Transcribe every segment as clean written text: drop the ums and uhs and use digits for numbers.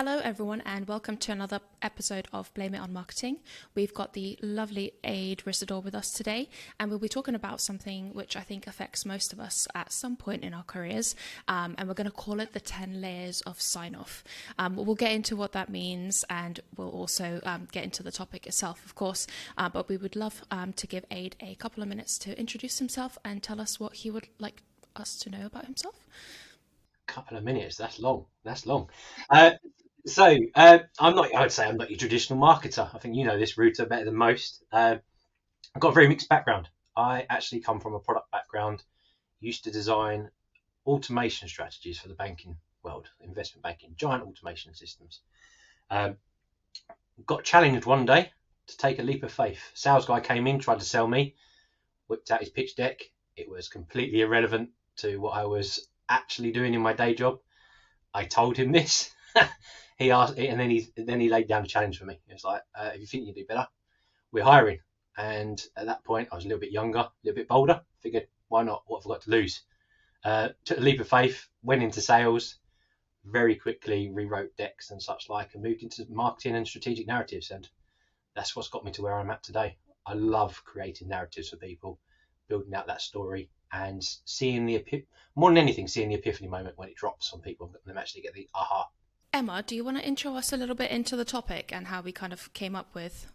Hello, everyone, and welcome to another episode of Blame It on Marketing. We've got the lovely Ade Risidore with us today, and we'll be talking about something which I think affects most of us at some point in our careers, and we're going to call it the 10 layers of sign-off. We'll get into what that means, and we'll also get into the topic itself, of course, but we would love to give Ade a couple of minutes to introduce himself and tell us what he would like us to know about himself. Couple of minutes, that's long. I'd say I'm not your traditional marketer. I think you know this, Ruta, better than most. I've got a very mixed background. I actually come from a product background, used to design automation strategies for the banking world, investment banking, giant automation systems. Got challenged one day to take a leap of faith. Sales guy came in, tried to sell me, whipped out his pitch deck. It was completely irrelevant to what I was actually doing in my day job. I told him this. He asked, and then he laid down a challenge for me. He was like, "If you think you do better, we're hiring." And at that point, I was a little bit younger, a little bit bolder. Figured, why not? What have I got to lose? Took a leap of faith, went into sales, very quickly rewrote decks and such like, and moved into marketing and strategic narratives. And that's what's got me to where I'm at today. I love creating narratives for people, building out that story, and seeing more than anything, seeing the epiphany moment when it drops on people and them actually get the aha. Emma, do you want to intro us a little bit into the topic and how we kind of came up with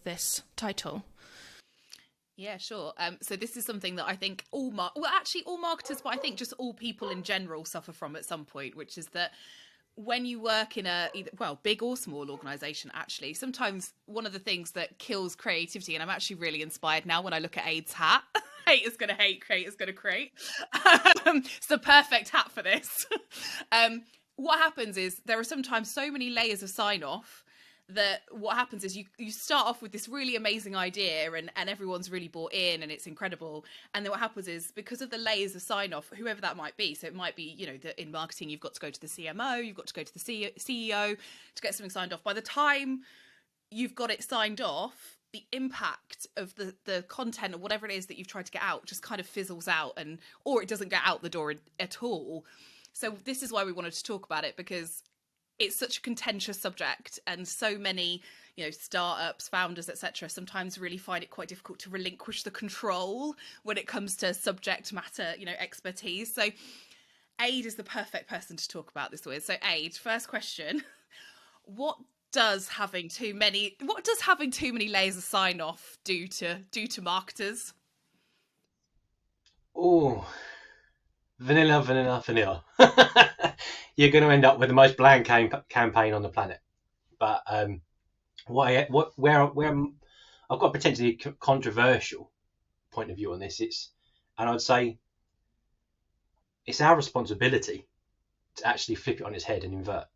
this title? Yeah, sure. So this is something that I think all marketers, but I think just all people in general suffer from at some point, which is that when you work in big or small organization, actually, sometimes one of the things that kills creativity, and I'm actually really inspired now when I look at Ade's hat. Hate is going to hate, create is going to create. It's the perfect hat for this. What happens is there are sometimes so many layers of sign off that what happens is you start off with this really amazing idea and everyone's really bought in and it's incredible. And then what happens is, because of the layers of sign off, whoever that might be, so it might be, that in marketing, you've got to go to the CMO, you've got to go to the CEO to get something signed off. By the time you've got it signed off, the impact of the content or whatever it is that you've tried to get out just kind of fizzles out, or it doesn't get out the door at all. So this is why we wanted to talk about it, because it's such a contentious subject, and so many, startups, founders, etc., sometimes really find it quite difficult to relinquish the control when it comes to subject matter, expertise. So Ade is the perfect person to talk about this with. So Ade, first question: what does having too many layers of sign off do to marketers? Oh, vanilla. You're going to end up with the most bland campaign on the planet. But where I've got a potentially controversial point of view on this, and I'd say it's our responsibility to actually flip it on its head and invert.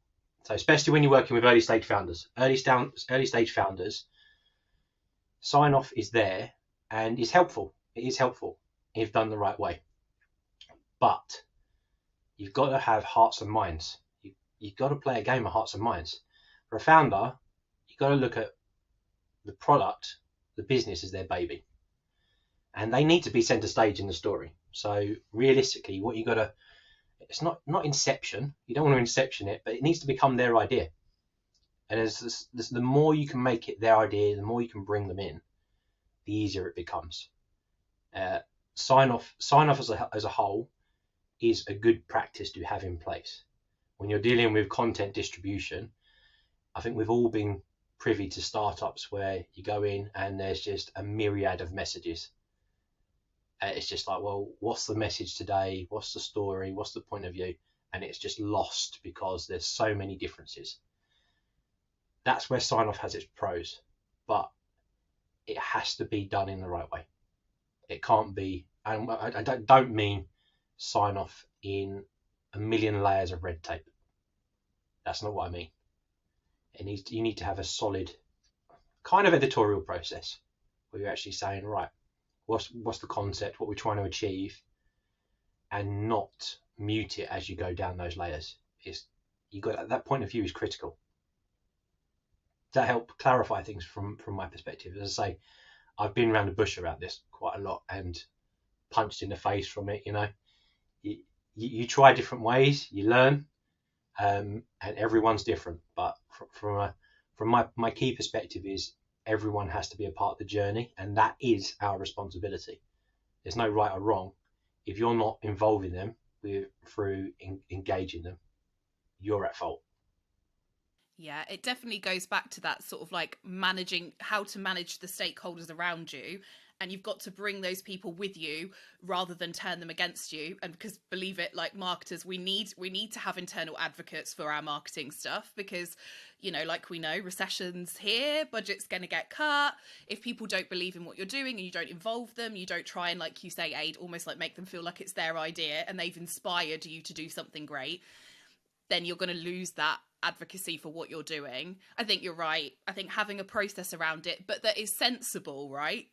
So especially when you're working with early stage founders, sign off is there and is helpful. It is helpful if done the right way. But you've got to have hearts and minds. You've got to play a game of hearts and minds. For a founder, you've got to look at the product, the business as their baby. And they need to be center stage in the story. So realistically, what you got to, it's not inception. You don't want to inception it, but it needs to become their idea. And as the more you can make it their idea, the more you can bring them in, the easier it becomes. Sign off as a whole is a good practice to have in place. When you're dealing with content distribution, I think we've all been privy to startups where you go in and there's just a myriad of messages. It's just like, well, what's the message today? What's the story? What's the point of view? And it's just lost because there's so many differences. That's where sign off has its pros, but it has to be done in the right way. It can't be, and I don't mean sign off in a million layers of red tape. That's not what I mean. You need to have a solid kind of editorial process where you're actually saying, right, what's the concept, what we're trying to achieve, and not mute it as you go down those layers. That point of view is critical. Does that help clarify things from my perspective? As I say, I've been around the bush around this quite a lot and punched in the face from it. You try different ways, you learn, and everyone's different. But from my key perspective is everyone has to be a part of the journey, and that is our responsibility. There's no right or wrong. If you're not involving them through engaging them, you're at fault. Yeah, it definitely goes back to that sort of like managing how to manage the stakeholders around you. And you've got to bring those people with you rather than turn them against you. And because believe it, like marketers, we need to have internal advocates for our marketing stuff because, you know, like we know, recession's here, budget's going to get cut. If people don't believe in what you're doing and you don't involve them, you don't try and, like you say, Ade, almost like make them feel like it's their idea and they've inspired you to do something great, then you're going to lose that advocacy for what you're doing. I think you're right. I think having a process around it, but that is sensible, right?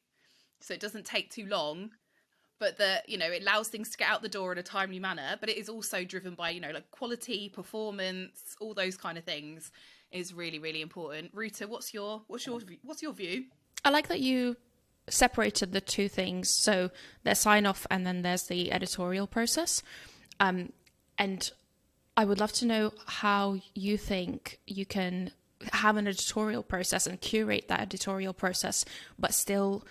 So it doesn't take too long, but that, you know, it allows things to get out the door in a timely manner, but it is also driven by, you know, like quality, performance, all those kind of things is really, really important. Ruta, what's your view? I like that you separated the two things. So there's sign off and then there's the editorial process. And I would love to know how you think you can have an editorial process and curate that editorial process, but still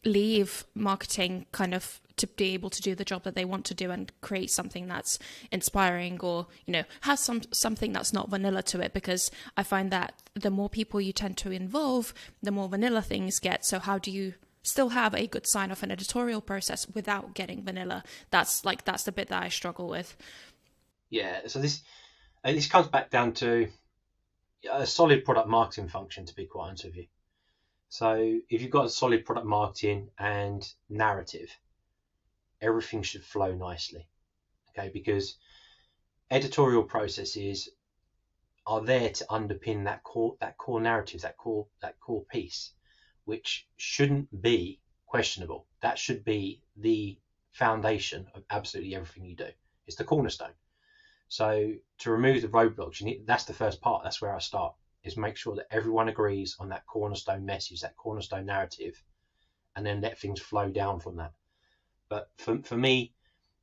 leave marketing kind of to be able to do the job that they want to do and create something that's inspiring or, you know, has something that's not vanilla to it. Because I find that the more people you tend to involve, the more vanilla things get. So how do you still have a good sign off and editorial process without getting vanilla? That's the bit that I struggle with. Yeah, so this comes back down to a solid product marketing function, to be quite honest with you. So if you've got a solid product marketing and narrative, everything should flow nicely. Okay, because editorial processes are there to underpin that core narrative, that core piece, which shouldn't be questionable. That should be the foundation of absolutely everything you do. It's the cornerstone. So to remove the roadblocks, that's the first part. That's where I start, is make sure that everyone agrees on that cornerstone message, that cornerstone narrative, and then let things flow down from that. But for me,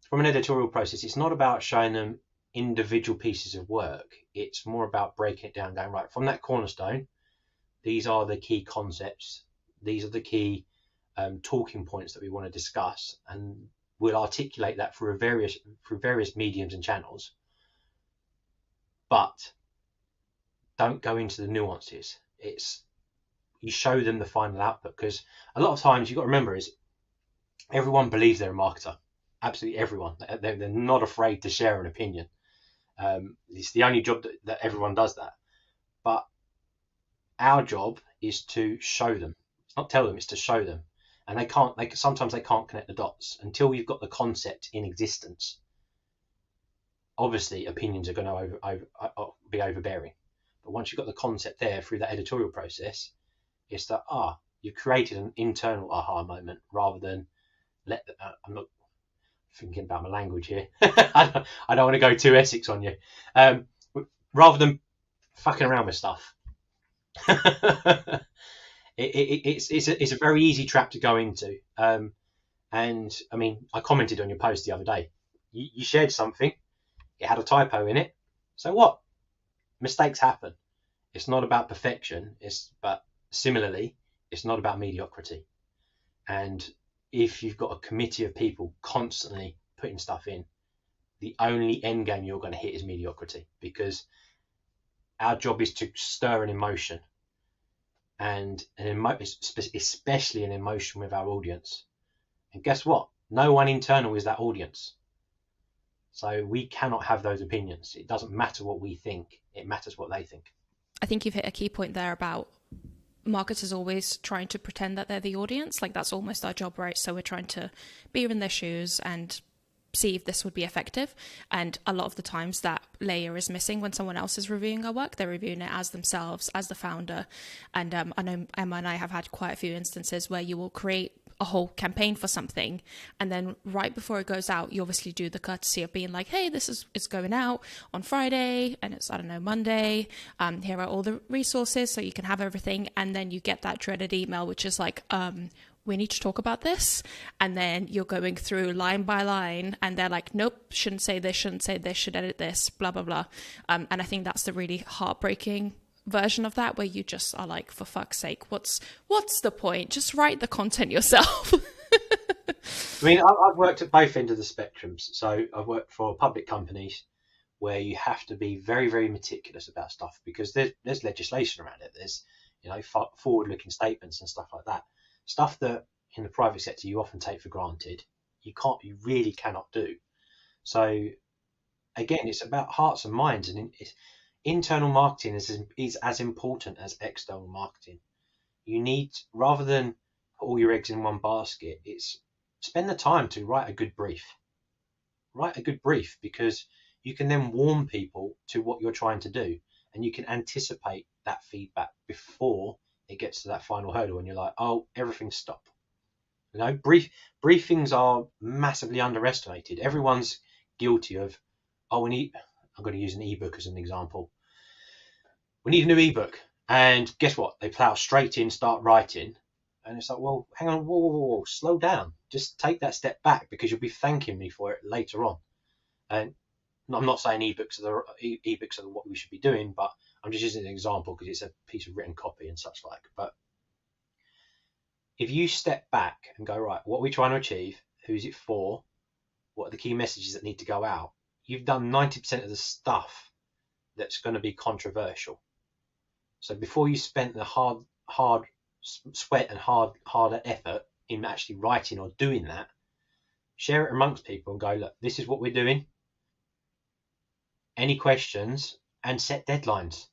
from an editorial process, it's not about showing them individual pieces of work. It's more about breaking it down, going, right, from that cornerstone, these are the key concepts. These are the key talking points that we want to discuss. And we'll articulate that through various mediums and channels. But don't go into the nuances. You show them the final output, because a lot of times you've got to remember is everyone believes they're a marketer. Absolutely everyone. They're not afraid to share an opinion. It's the only job that everyone does that. But our job is to show them. It's not tell them, it's to show them. And sometimes they can't connect the dots until you've got the concept in existence. Obviously, opinions are going to be overbearing. But once you've got the concept there through that editorial process, it's that, you've created an internal aha moment rather than I'm not thinking about my language here. I don't want to go too Essex on you. Rather than fucking around with stuff. It's a very easy trap to go into. And I mean, I commented on your post the other day. You shared something. It had a typo in it. So what? Mistakes happen. It's not about perfection. But similarly, it's not about mediocrity. And if you've got a committee of people constantly putting stuff in, the only end game you're going to hit is mediocrity, because our job is to stir an emotion, and especially an emotion with our audience. And guess what? No one internal is that audience. So we cannot have those opinions. It doesn't matter what we think. It matters what they think. I think you've hit a key point there about marketers always trying to pretend that they're the audience. Like, that's almost our job, right? So we're trying to be in their shoes and see if this would be effective. And a lot of the times that layer is missing when someone else is reviewing our work. They're reviewing it as themselves, as the founder. And I know Emma and I have had quite a few instances where you will create a whole campaign for something, and then right before it goes out, you obviously do the courtesy of being like, hey, it's going out on Friday, and it's, I don't know, Monday. Here are all the resources so you can have everything. And then you get that dreaded email, which is like, we need to talk about this. And then you're going through line by line and they're like, nope, shouldn't say this, should edit this, blah, blah, blah. And I think that's the really heartbreaking version of that, where you just are like, for fuck's sake, what's the point? Just write the content yourself. I mean, I've worked at both ends of the spectrums. So I've worked for public companies where you have to be very, very meticulous about stuff because there's legislation around it. There's, forward-looking statements and stuff like that. Stuff that in the private sector you often take for granted, you really cannot do. So again, it's about hearts and minds, and internal marketing is as important as external marketing. You need, rather than put all your eggs in one basket, it's spend the time to write a good brief. Write a good brief because you can then warm people to what you're trying to do, and you can anticipate that feedback before it gets to that final hurdle and you're like, oh, everything's stopped. Briefings are massively underestimated. Everyone's guilty of, I'm going to use an ebook as an example. We need a new ebook. And guess what? They plow straight in, start writing. And it's like, well, hang on, whoa, slow down. Just take that step back because you'll be thanking me for it later on. And I'm not saying ebooks are what we should be doing, but I'm just using an example because it's a piece of written copy and such like. But if you step back and go, right, what are we trying to achieve? Who's it for? What are the key messages that need to go out? You've done 90% of the stuff that's going to be controversial. So before you spent the hard sweat and harder effort in actually writing or doing that, share it amongst people and go, look, this is what we're doing. Any questions? And set deadlines.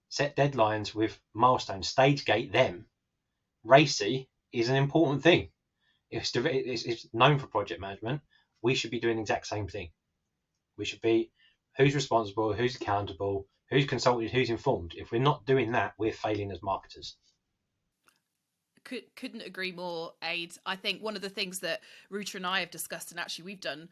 Set deadlines with milestones. Stage gate them. RACI is an important thing. It's known for project management. We should be doing the exact same thing. We should be who's responsible, who's accountable, who's consulted, who's informed. If we're not doing that, we're failing as marketers. Couldn't agree more, Ade. I think one of the things that Ruta and I have discussed, and actually we've done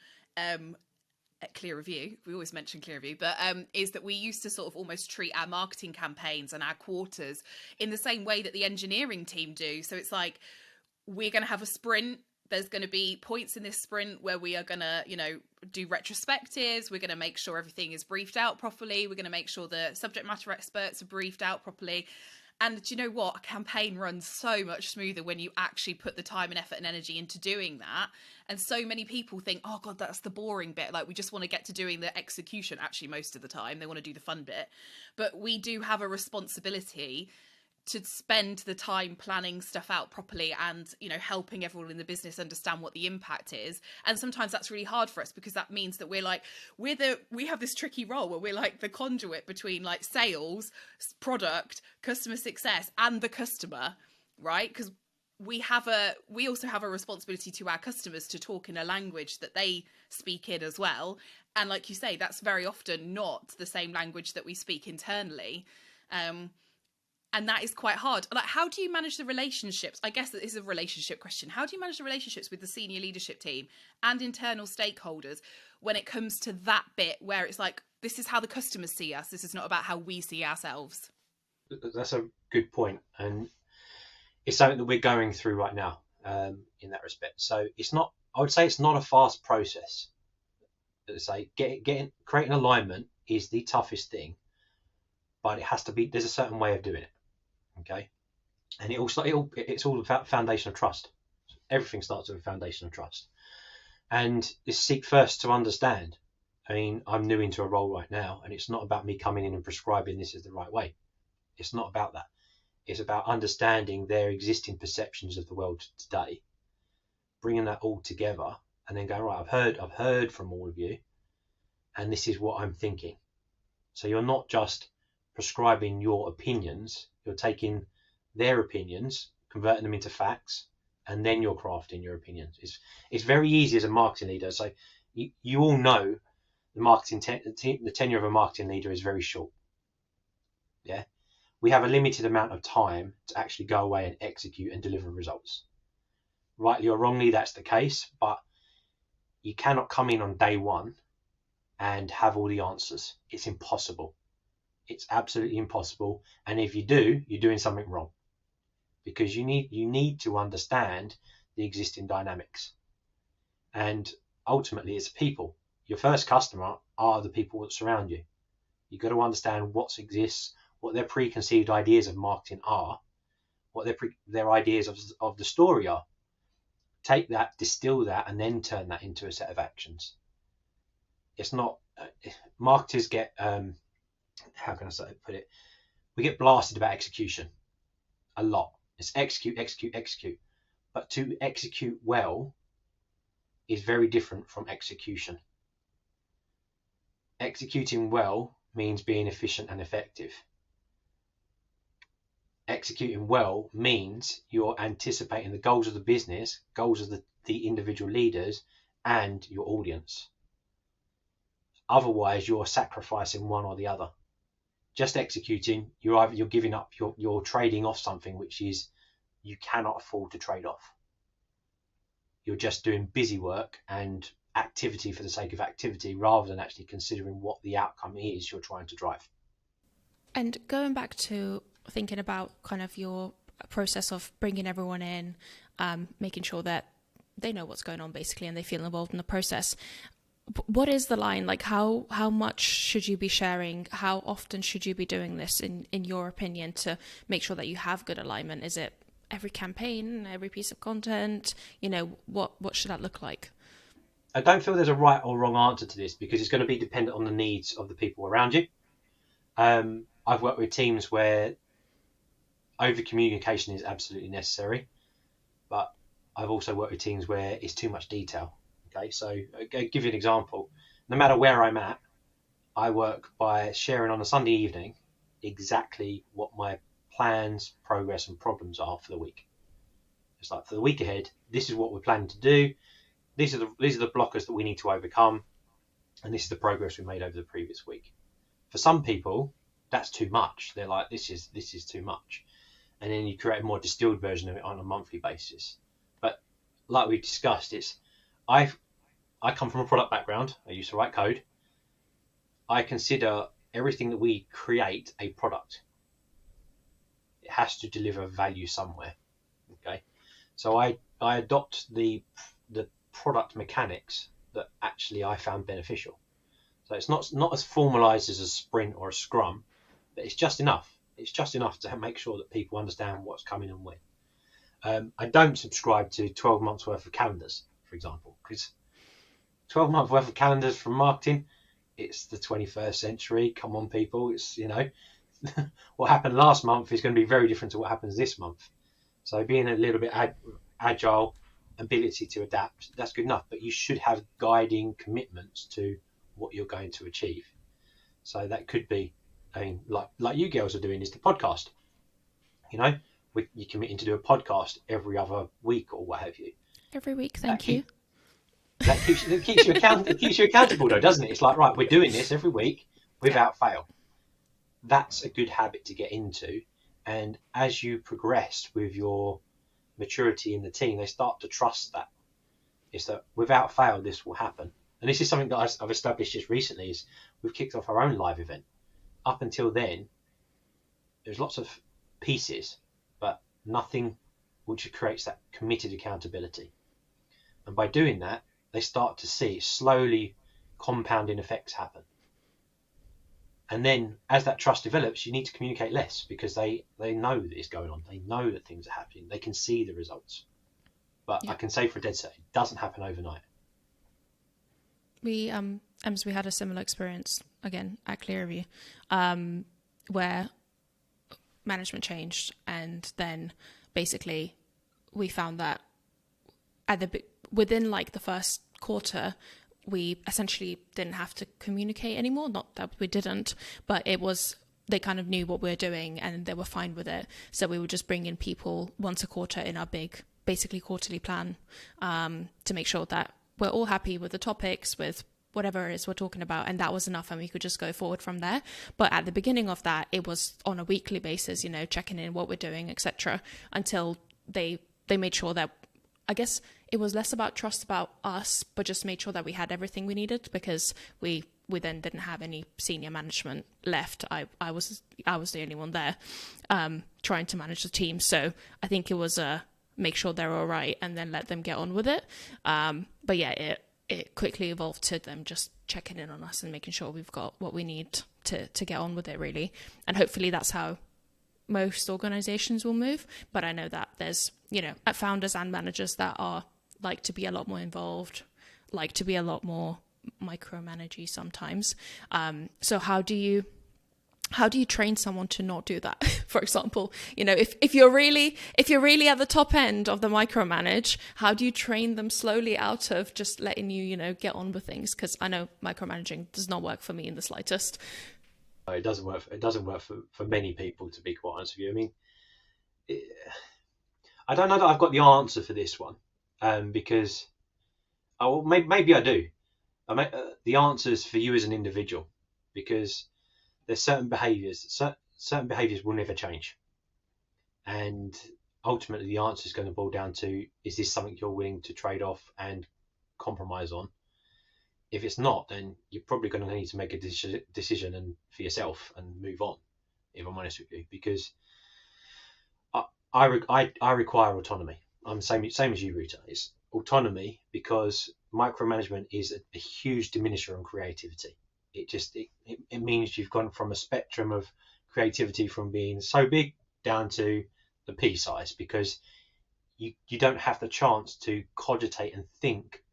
at Clear Review, we always mention Clear Review, but is that we used to sort of almost treat our marketing campaigns and our quarters in the same way that the engineering team do. So it's like, we're going to have a sprint. There's going to be points in this sprint where we are going to, do retrospectives. We're going to make sure everything is briefed out properly. We're going to make sure the subject matter experts are briefed out properly. And do you know what? A campaign runs so much smoother when you actually put the time and effort and energy into doing that. And so many people think, oh God, that's the boring bit. Like, we just want to get to doing the execution. Actually, most of the time, they want to do the fun bit. But we do have a responsibility to spend the time planning stuff out properly and, helping everyone in the business understand what the impact is. And sometimes that's really hard for us because that means that we have this tricky role where we're like the conduit between like sales, product, customer success, and the customer, right? Because we also have a responsibility to our customers to talk in a language that they speak in as well. And like you say, that's very often not the same language that we speak internally. And that is quite hard. Like, how do you manage the relationships? I guess that is a relationship question. How do you manage the relationships with the senior leadership team and internal stakeholders when it comes to that bit where it's like, this is how the customers see us. This is not about how we see ourselves. That's a good point. And it's something that we're going through right now in that respect. So I would say it's not a fast process. Creating alignment is the toughest thing, but it has to be, there's a certain way of doing it. Okay, and it's all about foundation of trust. Everything starts with a foundation of trust, and is seek first to understand. I mean, I'm new into a role right now, and it's not about me coming in and prescribing this is the right way. It's not about that. It's about understanding their existing perceptions of the world today, bringing that all together, and then going, right, I've heard from all of you, and this is what I'm thinking. So you're not just prescribing your opinions, you're taking their opinions, converting them into facts, and then you're crafting your opinions. It's very easy as a marketing leader. So you all know the tenure of a marketing leader is very short. Yeah, we have a limited amount of time to actually go away and execute and deliver results. Rightly or wrongly, that's the case, but you cannot come in on day one and have all the answers. It's impossible. It's absolutely impossible. And if you do, you're doing something wrong. because you need to understand the existing dynamics. And ultimately, it's people. Your first customer are the people that surround you. You've got to understand what exists, what their preconceived ideas of marketing are, what their ideas of the story are. Take that, distill that, and then turn that into a set of actions. It's not marketers get how can I put it? We get blasted about execution a lot. It's execute, execute, execute. But to execute well is very different from execution. Executing well means being efficient and effective. Executing well means you're anticipating the goals of the business, goals of the individual leaders, and your audience. Otherwise, you're sacrificing one or the other. Just executing, you're giving up, you're trading off something which is you cannot afford to trade off. You're just doing busy work and activity for the sake of activity rather than actually considering what the outcome is you're trying to drive. And going back to thinking about kind of your process of bringing everyone in, making sure that they know what's going on basically and they feel involved in the process. What is the line? Like how much should you be sharing? How often should you be doing this in your opinion to make sure that you have good alignment? Is it every campaign, every piece of content? What should that look like? I don't feel there's a right or wrong answer to this because it's going to be dependent on the needs of the people around you. I've worked with teams where over communication is absolutely necessary, but I've also worked with teams where it's too much detail. Okay, so I'll give you an example. No matter where I'm at, I work by sharing on a Sunday evening exactly what my plans, progress, and problems are for the week. It's like for the week ahead, this is what we're planning to do. These are the blockers that we need to overcome, and this is the progress we made over the previous week. For some people, that's too much. They're like, this is too much, and then you create a more distilled version of it on a monthly basis. But like we discussed, I come from a product background. I used to write code. I consider everything that we create a product. It has to deliver value somewhere. Okay, so I adopt the product mechanics that actually I found beneficial. So it's not as formalized as a sprint or a scrum, but it's just enough. It's just enough to make sure that people understand what's coming and when. I don't subscribe to 12 months worth of calendars, for example, because 12 months worth of calendars from marketing, it's the 21st century. Come on, people. It's, what happened last month is going to be very different to what happens this month. So being a little bit agile, ability to adapt, that's good enough. But you should have guiding commitments to what you're going to achieve. So that could be, like you girls are doing, is the podcast. You're committing to do a podcast every other week or what have you. Every week, thank you. That keeps you accountable though, doesn't it? It's like, right, we're doing this every week without fail. That's a good habit to get into. And as you progress with your maturity in the team, they start to trust that. It's that without fail, this will happen. And this is something that I've established just recently, is we've kicked off our own live event. Up until then, there's lots of pieces, but nothing which creates that committed accountability. And by doing that, they start to see slowly compounding effects happen. And then as that trust develops, you need to communicate less because they know that it's going on. They know that things are happening. They can see the results. But yeah. I can say for a dead set, it doesn't happen overnight. We had a similar experience again at Clearview, where management changed, and then basically we found that within like the first quarter, we essentially didn't have to communicate anymore. Not that we didn't, but they kind of knew what we were doing and they were fine with it. So we would just bring in people once a quarter in our big, basically quarterly plan, to make sure that we're all happy with the topics, with whatever it is we're talking about, and that was enough, and we could just go forward from there. But at the beginning of that, it was on a weekly basis, checking in what we're doing, etc., until they made sure that, I guess it was less about trust about us, but just made sure that we had everything we needed, because we we then didn't have any senior management left. I was the only one there, trying to manage the team. So I think it was make sure they're all right and then let them get on with it. But yeah, it quickly evolved to them just checking in on us and making sure we've got what we need to get on with it, really. And hopefully that's how most organizations will move. But I know that there's, founders and managers that are like to be a lot more involved, like to be a lot more micromanagey sometimes. So how do you train someone to not do that? For example, if you're really at the top end of the micromanage, how do you train them slowly out of just letting you, get on with things? Because I know micromanaging does not work for me in the slightest. It doesn't work. It doesn't work for many people, to be quite honest with you. I mean, I don't know that I've got the answer for this one, because maybe I do. The answer is for you as an individual, because there's certain behaviours will never change, and ultimately the answer is going to boil down to, is this something you're willing to trade off and compromise on? If it's not, then you're probably going to need to make a decision and for yourself and move on, if I'm honest with you, because I require autonomy. I'm the same as you, Ruta. It's autonomy, because micromanagement is a huge diminisher on creativity. It means you've gone from a spectrum of creativity from being so big down to the pea size, because you don't have the chance to cogitate and think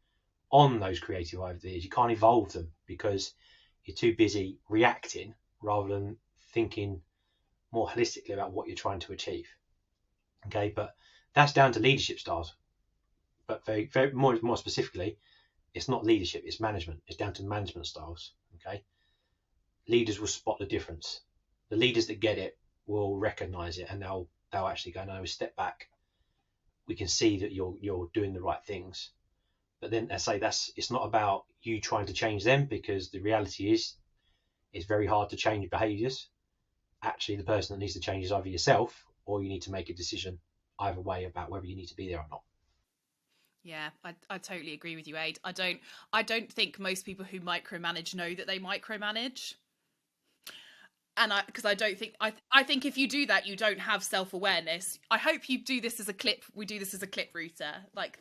on those creative ideas. You can't evolve them because you're too busy reacting rather than thinking more holistically about what you're trying to achieve. Okay, but that's down to leadership styles. But very, very more specifically, it's not leadership, it's management. It's down to management styles. Okay, leaders will spot the difference. The leaders that get it will recognize it, and they'll actually go, no, step back. We can see that you're doing the right things. But then I say it's not about you trying to change them, because the reality is it's very hard to change behaviours. Actually, the person that needs to change is either yourself, or you need to make a decision either way about whether you need to be there or not. Yeah, I totally agree with you, Ade. I don't think most people who micromanage know that they micromanage. And I think if you do that, you don't have self-awareness. I hope you do this as a clip. We do this as a clip, Ruta, like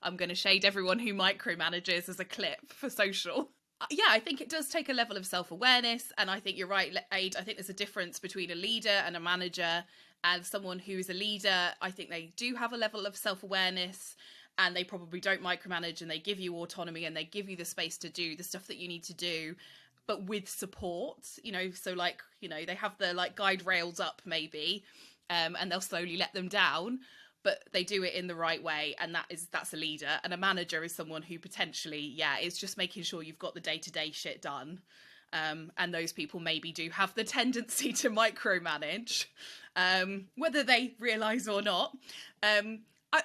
I'm going to shade everyone who micromanages as a clip for social. Yeah, I think it does take a level of self-awareness. And I think you're right, Ade. I think there's a difference between a leader and a manager. And someone who is a leader, I think they do have a level of self-awareness, and they probably don't micromanage, and they give you autonomy, and they give you the space to do the stuff that you need to do, but with support, so they have the guide rails up maybe, and they'll slowly let them down, but they do it in the right way. And that's a leader. And a manager is someone who potentially, is just making sure you've got the day-to-day shit done. And those people maybe do have the tendency to micromanage, whether they realise or not.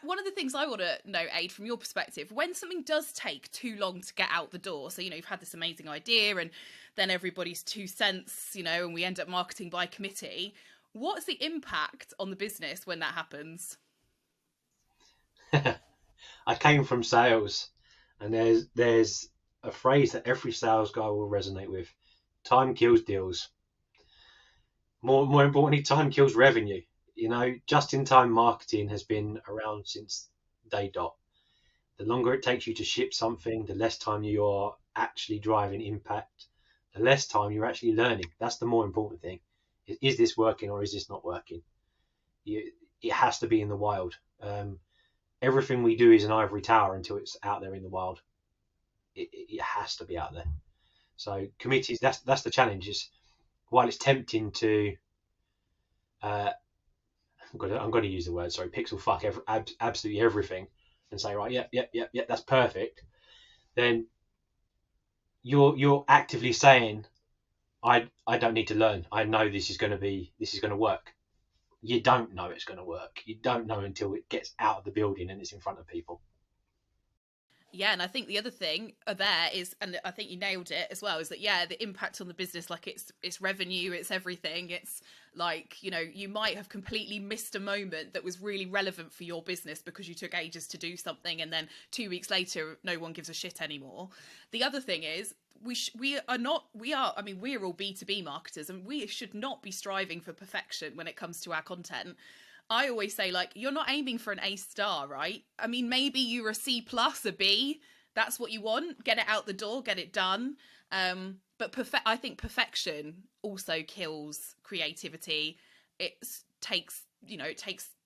One of the things I want to know, Ade, from your perspective, when something does take too long to get out the door, so, you've had this amazing idea and then everybody's 2 cents, and we end up marketing by committee, what's the impact on the business when that happens? I came from sales, and there's a phrase that every sales guy will resonate with: time kills deals. More importantly, time kills revenue. Just-in-time marketing has been around since day dot. The longer it takes you to ship something, the less time you are actually driving impact, the less time you're actually learning. That's the more important thing. Is this working or is this not working? It has to be in the wild. Everything we do is an ivory tower until it's out there in the wild. It has to be out there. So committees, that's the challenge. Is while it's tempting to I'm going to use the word, pixel fuck absolutely everything and say, right, yeah, that's perfect. Then you're actively saying, I don't need to learn. I know this is going to work. You don't know it's going to work. You don't know until it gets out of the building and it's in front of people. Yeah, and I think the other thing there is, and I think you nailed it as well, is that the impact on the business, like it's revenue, it's everything. It's like, you might have completely missed a moment that was really relevant for your business because you took ages to do something, and then 2 weeks later, no one gives a shit anymore. The other thing is, we're all B2B marketers, and we should not be striving for perfection when it comes to our content. I always say, like, you're not aiming for an A star, right? I mean, maybe you're a C plus, a B. That's what you want. Get it out the door, get it done. But I think perfection also kills creativity. It takes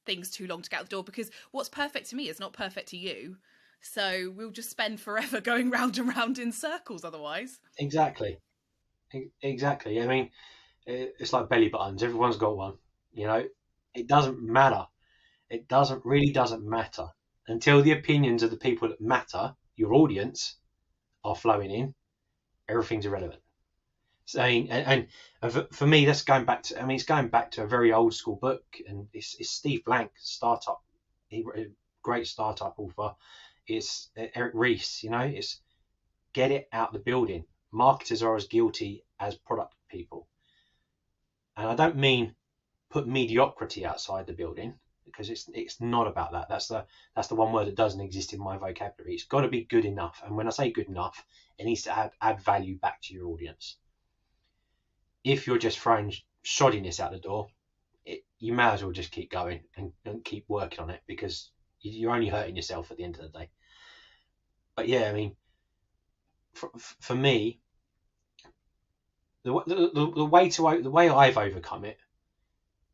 things too long to get out the door, because what's perfect to me is not perfect to you. So we'll just spend forever going round and round in circles otherwise. Exactly. I mean, it's like belly buttons. Everyone's got one. It doesn't matter. It really doesn't matter until the opinions of the people that matter, your audience, are flowing in. Everything's irrelevant. So, and for me, that's going back to. I mean, it's going back to a very old school book, and it's Steve Blank, startup. He wrote a great startup author. It's Eric Ries. It's get it out the building. Marketers are as guilty as product people, and I don't mean put mediocrity outside the building, because it's not about that. That's the one word that doesn't exist in my vocabulary. It's got to be good enough, and when I say good enough, it needs to add value back to your audience. If you're just throwing shoddiness out the door, you may as well just keep going and keep working on it, because you're only hurting yourself at the end of the day. But yeah, I mean, for me, the way I've overcome it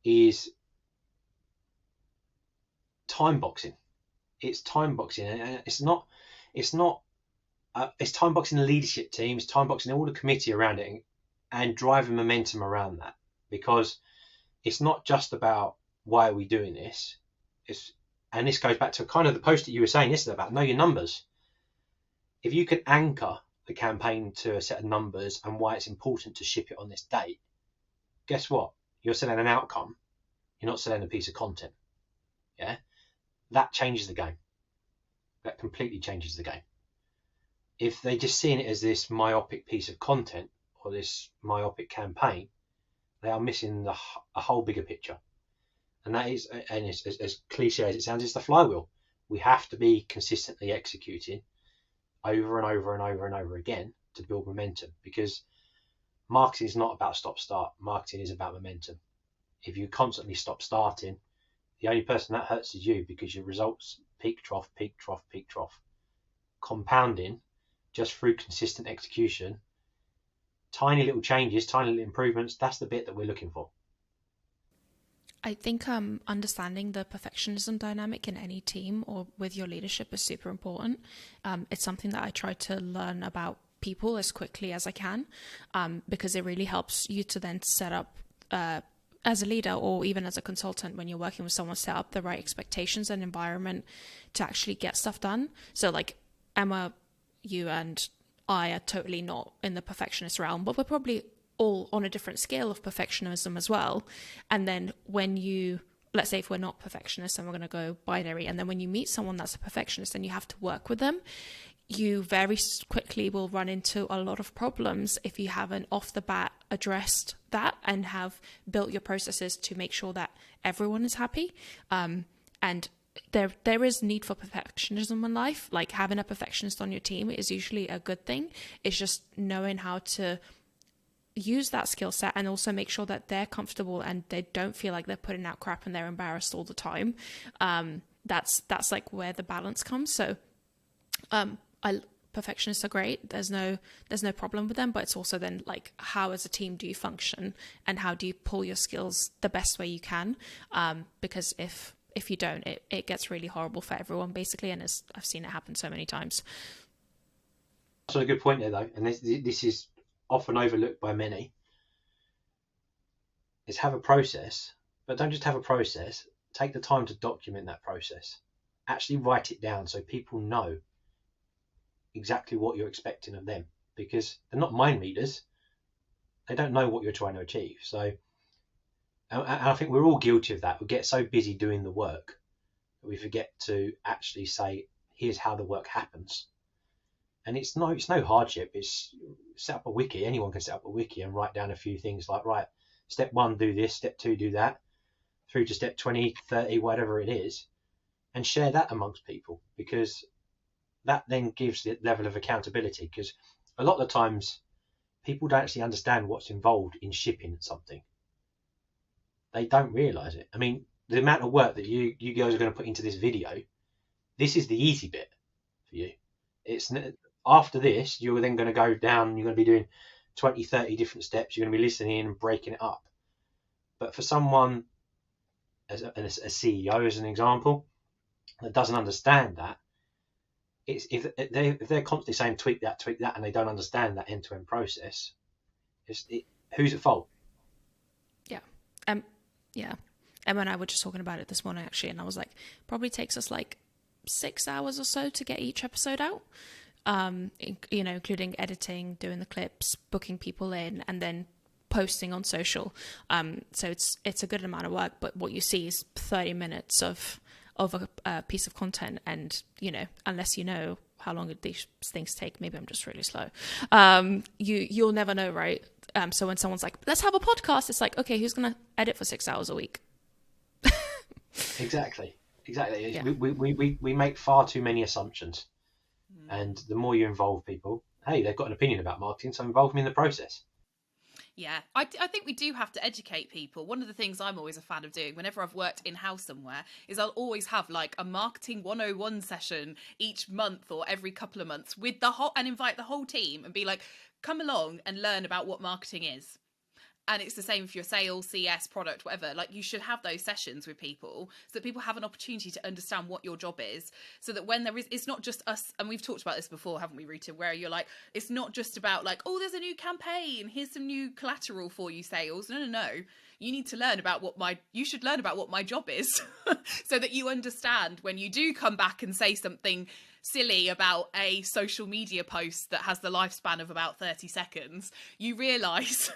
is time boxing. It's time boxing, and it's time boxing the leadership team. It's time boxing all the committee around it, and driving momentum around that, because it's not just about why are we doing this. And this goes back to kind of the post that you were saying yesterday about know your numbers. If you can anchor the campaign to a set of numbers and why it's important to ship it on this date, guess what? You're selling an outcome. You're not selling a piece of content. Yeah, that changes the game. That completely changes the game. If they're just seeing it as this myopic piece of content or this myopic campaign, they are missing a whole bigger picture. And that is, and it's, as cliche as it sounds, it's the flywheel. We have to be consistently executing over and over and over and over again to build momentum, because marketing is not about stop-start. Marketing is about momentum. If you constantly stop starting, the only person that hurts is you, because your results peak, trough, peak, trough, peak, trough. Compounding just through consistent execution, tiny little changes, tiny little improvements, that's the bit that we're looking for. I think understanding the perfectionism dynamic in any team or with your leadership is super important. It's something that I try to learn about people as quickly as I can, because it really helps you to then set up, as a leader or even as a consultant, when you're working with someone, set up the right expectations and environment to actually get stuff done. So like Emma, you and I are totally not in the perfectionist realm, but we're probably all on a different scale of perfectionism as well. And then when let's say if we're not perfectionists and we're going to go binary, and then when you meet someone that's a perfectionist and you have to work with them, you very quickly will run into a lot of problems if you haven't off the bat addressed that and have built your processes to make sure that everyone is happy. And there is need for perfectionism in life. Like having a perfectionist on your team is usually a good thing. It's just knowing how to use that skill set and also make sure that they're comfortable and they don't feel like they're putting out crap and they're embarrassed all the time. That's like where the balance comes. So perfectionists are great. There's no problem with them, but it's also then like, how as a team do you function and how do you pull your skills the best way you can? Because if you don't, it gets really horrible for everyone basically. And I've seen it happen so many times. That's a good point there though. And this is often overlooked by many, is have a process, but don't just have a process. Take the time to document that process. Actually write it down so people know exactly what you're expecting of them, because they're not mind readers. They don't know what you're trying to achieve. So, and I think we're all guilty of that. We get so busy doing the work that we forget to actually say, here's how the work happens. And it's no hardship. It's set up a wiki. Anyone can set up a wiki and write down a few things like, right, step 1, do this, step 2, do that, through to step 20, 30, whatever it is, and share that amongst people, because that then gives the level of accountability. Because a lot of the times people don't actually understand what's involved in shipping something. They don't realize it. I mean, the amount of work that you guys are going to put into this video, this is the easy bit for you. It's after this, you're then going to go down, you're going to be doing 20, 30 different steps. You're going to be listening in and breaking it up. But for someone, as a CEO, as an example, that doesn't understand that, it's if they're constantly saying tweak that, and they don't understand that end-to-end process, who's at fault? Yeah. Emma and I were just talking about it this morning, actually, and I was like, probably takes us like 6 hours or so to get each episode out, including editing, doing the clips, booking people in, and then posting on social. So it's a good amount of work, but what you see is 30 minutes of a piece of content, and unless you know how long these things take, maybe I'm just really slow, you'll never know, right? So when someone's like, let's have a podcast, it's like, okay, who's gonna edit for 6 hours a week? Exactly. Yeah. We make far too many assumptions, and the more you involve people, hey, they've got an opinion about marketing, so involve them in the process. Yeah, I think we do have to educate people. One of the things I'm always a fan of doing whenever I've worked in-house somewhere is I'll always have like a marketing 101 session each month or every couple of months with and invite the whole team and be like, come along and learn about what marketing is. And it's the same for your sales, CS, product, whatever. Like, you should have those sessions with people so that people have an opportunity to understand what your job is, so that when it's not just us. And we've talked about this before, haven't we, Ruta, where you're like, it's not just about like, oh, there's a new campaign, here's some new collateral for you, sales. No. You need to learn about you should learn about what my job is so that you understand when you do come back and say something silly about a social media post that has the lifespan of about 30 seconds, you realize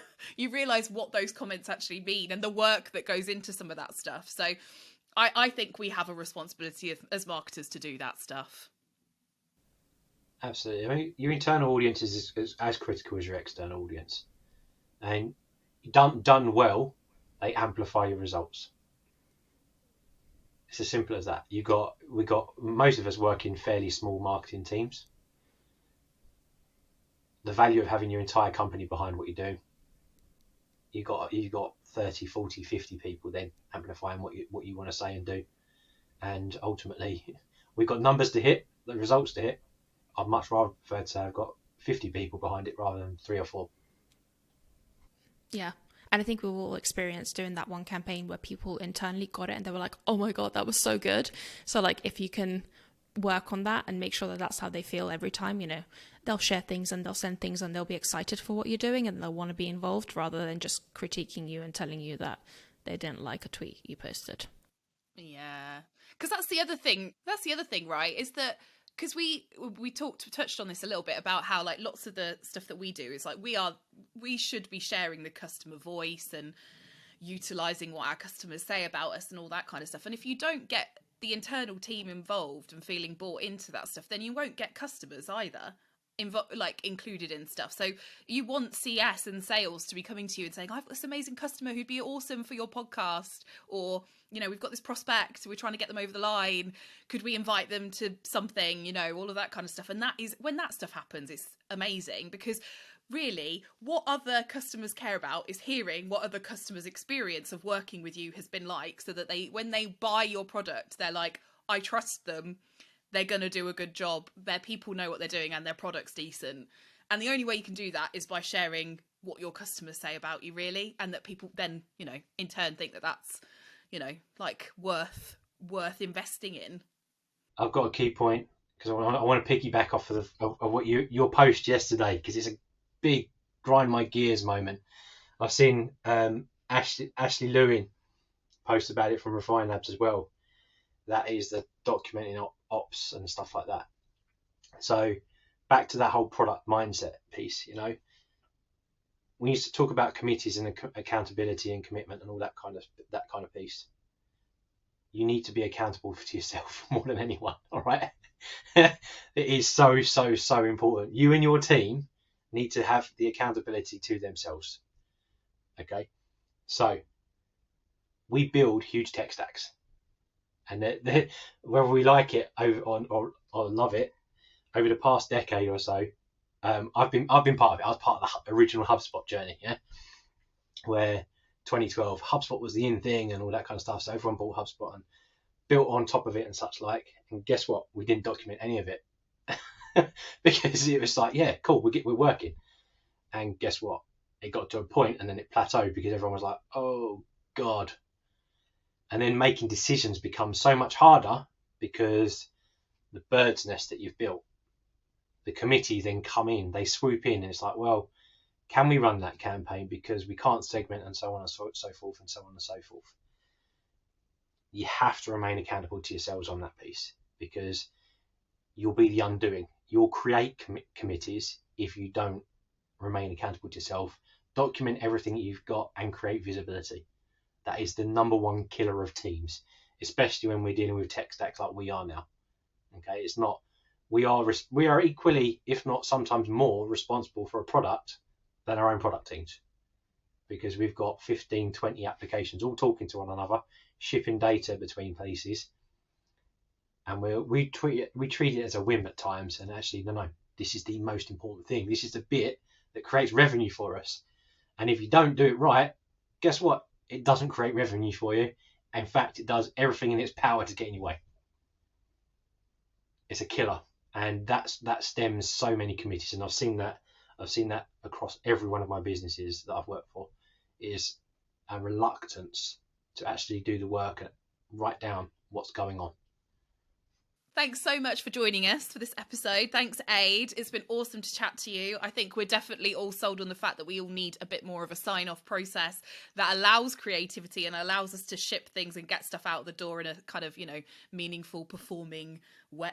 what those comments actually mean and the work that goes into some of that stuff. So I think we have a responsibility as marketers to do that stuff. Absolutely. I mean, your internal audience is as critical as your external audience, and done well, they amplify your results. It's as simple as that. We got most of us work in fairly small marketing teams. The value of having your entire company behind what you do, you got 30, 40, 50 people then amplifying what you want to say and do. And ultimately, we've got numbers to hit, the results to hit. I'd much rather prefer to have got 50 people behind it rather than 3 or 4. Yeah. And I think we all experienced doing that one campaign where people internally got it and they were like, oh my God, that was so good. So like, if you can work on that and make sure that that's how they feel every time, they'll share things and they'll send things and they'll be excited for what you're doing and they'll want to be involved rather than just critiquing you and telling you that they didn't like a tweet you posted. Yeah. Because that's the other thing, right? Is that, because we touched on this a little bit about how like lots of the stuff that we do is like we should be sharing the customer voice and utilizing what our customers say about us and all that kind of stuff. And if you don't get the internal team involved and feeling bought into that stuff, then you won't get customers either included in stuff. So you want CS and sales to be coming to you and saying, I've got this amazing customer who'd be awesome for your podcast, or we've got this prospect, we're trying to get them over the line, could we invite them to something, all of that kind of stuff. And that is when that stuff happens, it's amazing, because really what other customers care about is hearing what other customers' experience of working with you has been like, so that when they buy your product, they're like, I trust them, they're going to do a good job, their people know what they're doing and their product's decent. And the only way you can do that is by sharing what your customers say about you, really, and that people then, in turn think that that's, like worth investing in. I've got a key point, because I want to piggyback off of what your post yesterday, because it's a big grind my gears moment. I've seen Ashley Lewin post about it from Refine Labs as well. That is the documenting ops and stuff like that. So back to that whole product mindset piece, we used to talk about committees and accountability and commitment and all that kind of piece. you need to be accountable to yourself more than anyone. All right. It is so, so, so important. You and your team need to have the accountability to themselves. Okay. So we build huge tech stacks, and whether we like it or love it, over the past decade or so, I've been part of it. I was part of the original HubSpot journey, yeah, where 2012 HubSpot was the in thing and all that kind of stuff. So everyone bought HubSpot and built on top of it and such like. And guess what? We didn't document any of it because it was like, yeah, cool, we're working. And guess what? It got to a point and then it plateaued because everyone was like, oh God. And then making decisions becomes so much harder because the bird's nest that you've built, the committee then come in, they swoop in, and it's like, well, can we run that campaign because we can't segment, and so on and so forth and so on and so forth. You have to remain accountable to yourselves on that piece, because you'll be the undoing. You'll create committees if you don't remain accountable to yourself. Document everything that you've got and create visibility. That is the number one killer of teams, especially when we're dealing with tech stacks like we are now. Okay, it's not. We are equally, if not sometimes more, responsible for a product than our own product teams, because we've got 15, 20 applications all talking to one another, shipping data between places, and we treat it as a whim at times. And actually, no, this is the most important thing. This is the bit that creates revenue for us. And if you don't do it right, guess what? It doesn't create revenue for you. In fact, it does everything in its power to get in your way. It's a killer. And that stems so many committees, and I've seen that across every one of my businesses that I've worked for, is a reluctance to actually do the work and write down what's going on. Thanks so much for joining us for this episode. Thanks, Ade. It's been awesome to chat to you. I think we're definitely all sold on the fact that we all need a bit more of a sign-off process that allows creativity and allows us to ship things and get stuff out the door in a kind of, meaningful, performing,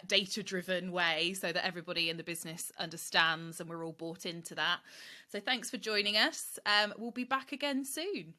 data-driven way, so that everybody in the business understands and we're all bought into that. So thanks for joining us. We'll be back again soon.